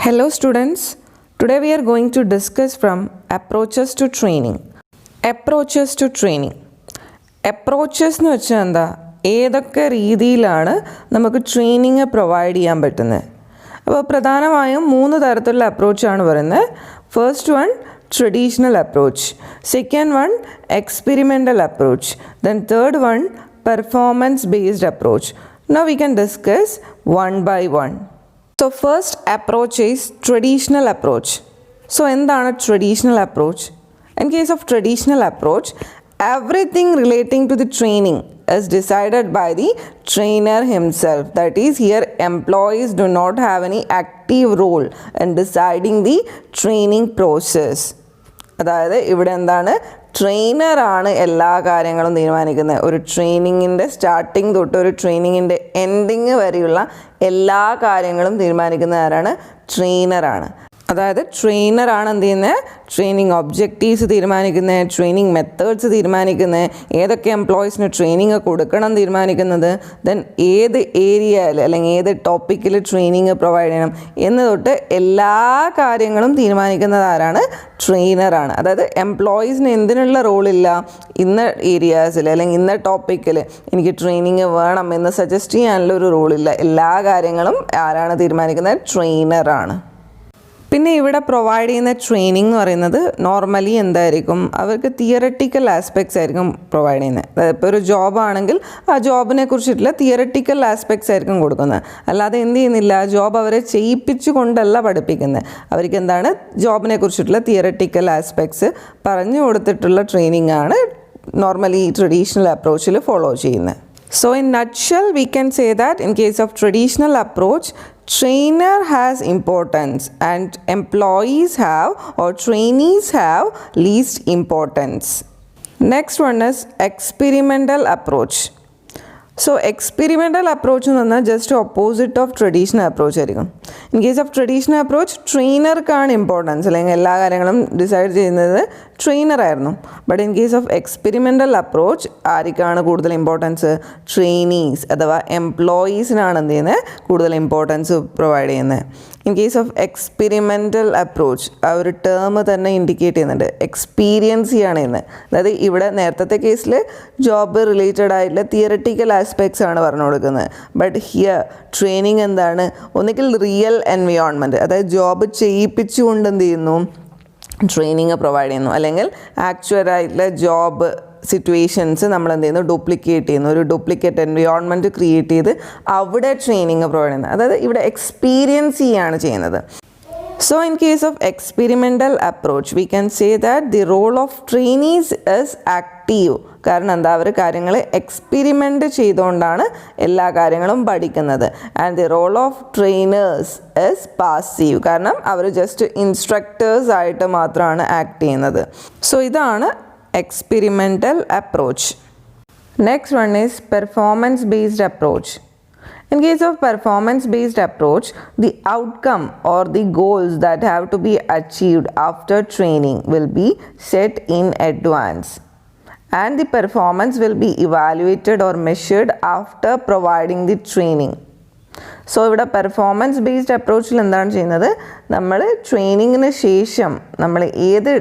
Hello students, today we are going to discuss from approaches to training. Approaches to training. Approaches എന്ന് വെച്ചാൽ എന്താ, ഏതൊക്കെ രീതിയിലാണ് നമുക്ക് ട്രെയിനിങ് പ്രൊവൈഡ് ചെയ്യാൻ പറ്റുന്നത്. അപ്പോൾ പ്രധാനമായും 3 തരത്തിലുള്ള അപ്രോച്ചാണ് പറയുന്നത്. First one traditional approach, second one experimental approach, then third one performance based approach. Now we can discuss one by one. So first approach is traditional approach. So എന്താണ് traditional approach? In case of traditional approach, everything relating to the training is decided by the trainer himself. That is, here employees do not have any active role in deciding the training process. അതായത് ഇവിടെ എന്താണ്, ട്രെയിനറാണ് എല്ലാ കാര്യങ്ങളും തീരുമാനിക്കുന്നത്. ഒരു ട്രെയിനിങ്ങിൻ്റെ starting തൊട്ട് ഒരു ട്രെയിനിങ്ങിൻ്റെ ending വരെയുള്ള എല്ലാ കാര്യങ്ങളും തീരുമാനിക്കുന്ന ആരാണ്? ട്രെയിനറാണ്. അതായത് ട്രെയിനറാണ് എന്ത് ചെയ്യുന്നത്, ട്രെയിനിങ് ഒബ്ജക്റ്റീവ്സ് തീരുമാനിക്കുന്നത്, ട്രെയിനിങ് മെത്തേഡ്സ് തീരുമാനിക്കുന്നത്, ഏതൊക്കെ എംപ്ലോയീസിന് ട്രെയിനിങ് കൊടുക്കണം തീരുമാനിക്കുന്നത്, ദെൻ ഏത് ഏരിയയിൽ അല്ലെങ്കിൽ ഏത് ടോപ്പിക്കിൽ ട്രെയിനിങ് പ്രൊവൈഡ് ചെയ്യണം എന്ന് തൊട്ട് എല്ലാ കാര്യങ്ങളും തീരുമാനിക്കുന്നത് ആരാണ്? ട്രെയിനറാണ്. അതായത് എംപ്ലോയീസിന് എന്തിനുള്ള റോളില്ല, ഇന്ന ഏരിയാസിൽ അല്ലെങ്കിൽ ഇന്ന ടോപ്പിക്കിൽ എനിക്ക് ട്രെയിനിങ് വേണം എന്ന് സജസ്റ്റ് ചെയ്യാനുള്ള ഒരു റോളില്ല. എല്ലാ കാര്യങ്ങളും ആരാണ് തീരുമാനിക്കുന്നത്? ട്രെയിനറാണ്. പിന്നെ ഇവിടെ പ്രൊവൈഡ് ചെയ്യുന്ന ട്രെയിനിങ് എന്ന് പറയുന്നത് നോർമലി എന്തായിരിക്കും, അവർക്ക് തിയററ്റിക്കൽ ആസ്പെക്ട്സ് ആയിരിക്കും പ്രൊവൈഡ് ചെയ്യുന്നത്. അതായത് ഇപ്പോൾ ഒരു ജോബാണെങ്കിൽ ആ ജോബിനെ കുറിച്ചിട്ടുള്ള തിയററ്റിക്കൽ ആസ്പെക്ട്സ് ആയിരിക്കും കൊടുക്കുന്നത്. അല്ലാതെ എന്ത് ചെയ്യുന്നില്ല, ജോബ് അവരെ ചെയ്യിപ്പിച്ചു കൊണ്ടല്ല പഠിപ്പിക്കുന്നത്. അവർക്ക് എന്താണ്, ജോബിനെ കുറിച്ചിട്ടുള്ള തിയററ്റിക്കൽ ആസ്പെക്ട്സ് പറഞ്ഞു കൊടുത്തിട്ടുള്ള ട്രെയിനിങ് ആണ് നോർമലി ട്രഡീഷണൽ അപ്രോച്ചിൽ ഫോളോ ചെയ്യുന്നത്. So in nutshell we can say that in case of traditional approach, trainer has importance and employees have or trainees have least importance. Next one is experimental approach. So experimental approach എന്ന് പറഞ്ഞാൽ just opposite of traditional approach ആയിരിക്കും. In case of traditional approach ട്രെയിനർക്കാണ് importance, അല്ലെങ്കിൽ എല്ലാ കാര്യങ്ങളും decide ചെയ്യുന്നത് ട്രെയിനറായിരുന്നു. But in case of experimental approach ആർക്കാണ് കൂടുതൽ ഇമ്പോർട്ടൻസ്? ട്രെയിനീസ് അഥവാ എംപ്ലോയീസിനാണ് എന്ത് ചെയ്യുന്നത്, കൂടുതൽ ഇമ്പോർട്ടൻസ് പ്രൊവൈഡ് ചെയ്യുന്നത്. In case of experimental approach ആ ഒരു ടേം തന്നെ ഇൻഡിക്കേറ്റ് ചെയ്യുന്നുണ്ട്, എക്സ്പീരിയൻസ് ചെയ്യാണ് ചെയ്യുന്നത്. അതായത് ഇവിടെ നേരത്തെ കേസിൽ ജോബ് റിലേറ്റഡ് ആയിട്ടുള്ള തിയററ്റിക്കൽ ആസ്പെക്ട്സ് ആണ് പറഞ്ഞു കൊടുക്കുന്നത്. ബട്ട് ഹിയർ ട്രെയിനിങ് എന്താണ്, ഒന്നുകിൽ റിയൽ എൻവയോൺമെൻറ്റ്, അതായത് ജോബ് ചെയ്യിപ്പിച്ചുകൊണ്ട് എന്ത് ചെയ്യുന്നു, ട്രെയിനിങ് പ്രൊവൈഡ് ചെയ്യുന്നു, അല്ലെങ്കിൽ ആക്ച്വലായിട്ടുള്ള ജോബ് സിറ്റുവേഷൻസ് നമ്മൾ എന്ത് ചെയ്യുന്നു, ഡ്യൂപ്ലിക്കേറ്റ് ചെയ്യുന്നു, ഒരു ഡ്യൂപ്ലിക്കേറ്റ് എൻവയോൺമെൻറ്റ് ക്രിയേറ്റ് ചെയ്ത് അവിടെ ട്രെയിനിങ് പ്രൊവൈഡ് ചെയ്യുന്നത്. അതായത് ഇവിടെ എക്സ്പീരിയൻസ് ചെയ്യാണ് ചെയ്യുന്നത്. So in case of experimental approach we can say that the role of trainees is active. കാരണം എന്താ, അവർ കാര്യങ്ങൾ എക്സ്പെരിമെൻ്റ് ചെയ്തുകൊണ്ടാണ് എല്ലാ കാര്യങ്ങളും പഠിക്കുന്നത്. And the role of trainers is passive. കാരണം അവർ ജസ്റ്റ് ഇൻസ്ട്രക്ടേഴ്സ് ആയിട്ട് മാത്രമാണ് ആക്ട് ചെയ്യുന്നത്. സോ ഇതാണ് experimental approach. Next one is performance based approach. In case of performance based approach, the outcome or the goals that have to be achieved after training will be set in advance, and the performance will be evaluated or measured after providing the training. So ഇവിടെ performance based അപ്രോച്ചിൽ എന്താണ് ചെയ്യുന്നത്, നമ്മൾ ട്രെയിനിങ്ങിന് ശേഷം നമ്മൾ ഏത്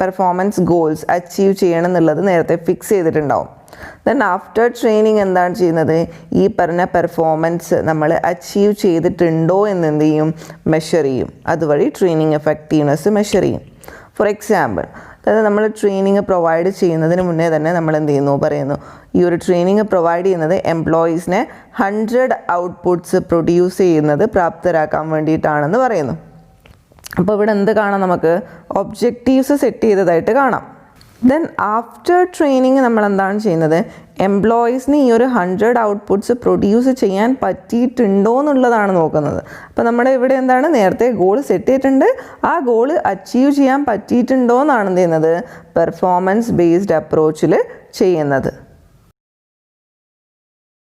performance goals achieve ചെയ്യണം എന്നുള്ളത് നേരത്തെ ഫിക്സ് ചെയ്തിട്ടുണ്ടാവും. ദെൻ ആഫ്റ്റർ ട്രെയിനിങ് എന്താണ് ചെയ്യുന്നത്, ഈ പറഞ്ഞ പെർഫോമൻസ് നമ്മൾ അച്ചീവ് ചെയ്തിട്ടുണ്ടോ എന്ന് എന്ത് ചെയ്യും, മെഷർ ചെയ്യും. അതുവഴി ട്രെയിനിങ് എഫക്റ്റീവ്നെസ് മെഷർ ചെയ്യും. ഫോർ എക്സാമ്പിൾ, അതായത് നമ്മൾ ട്രെയിനിങ് പ്രൊവൈഡ് ചെയ്യുന്നതിന് മുന്നേ തന്നെ നമ്മൾ എന്ത് ചെയ്യുന്നു, പറയുന്നു ഈ ഒരു ട്രെയിനിങ് പ്രൊവൈഡ് ചെയ്യുന്നത് എംപ്ലോയീസിനെ 100 ഔട്ട്പുട്ട്സ് പ്രൊഡ്യൂസ് ചെയ്യുന്നത് പ്രാപ്തരാക്കാൻ വേണ്ടിയിട്ടാണെന്ന് പറയുന്നു. അപ്പോൾ ഇവിടെ എന്ത് കാണാം, നമുക്ക് ഒബ്ജക്റ്റീവ്സ് സെറ്റ് ചെയ്തതായിട്ട് കാണാം. ദെൻ ആഫ്റ്റർ ട്രെയിനിങ് നമ്മൾ എന്താണ് ചെയ്യുന്നത്, എംപ്ലോയീസിന് ഈ ഒരു 100 ഔട്ട്പുട്ട്സ് പ്രൊഡ്യൂസ് ചെയ്യാൻ പറ്റിയിട്ടുണ്ടോ എന്നുള്ളതാണ് നോക്കുന്നത്. അപ്പോൾ നമ്മുടെ ഇവിടെ എന്താണ്, നേരത്തെ ഗോൾ സെറ്റ് ചെയ്തിട്ടുണ്ട്, ആ ഗോൾ അച്ചീവ് ചെയ്യാൻ പറ്റിയിട്ടുണ്ടോ എന്നാണ് എന്ത് ചെയ്യുന്നത്, പെർഫോമൻസ് ബേസ്ഡ് അപ്രോച്ചിൽ ചെയ്യുന്നത്.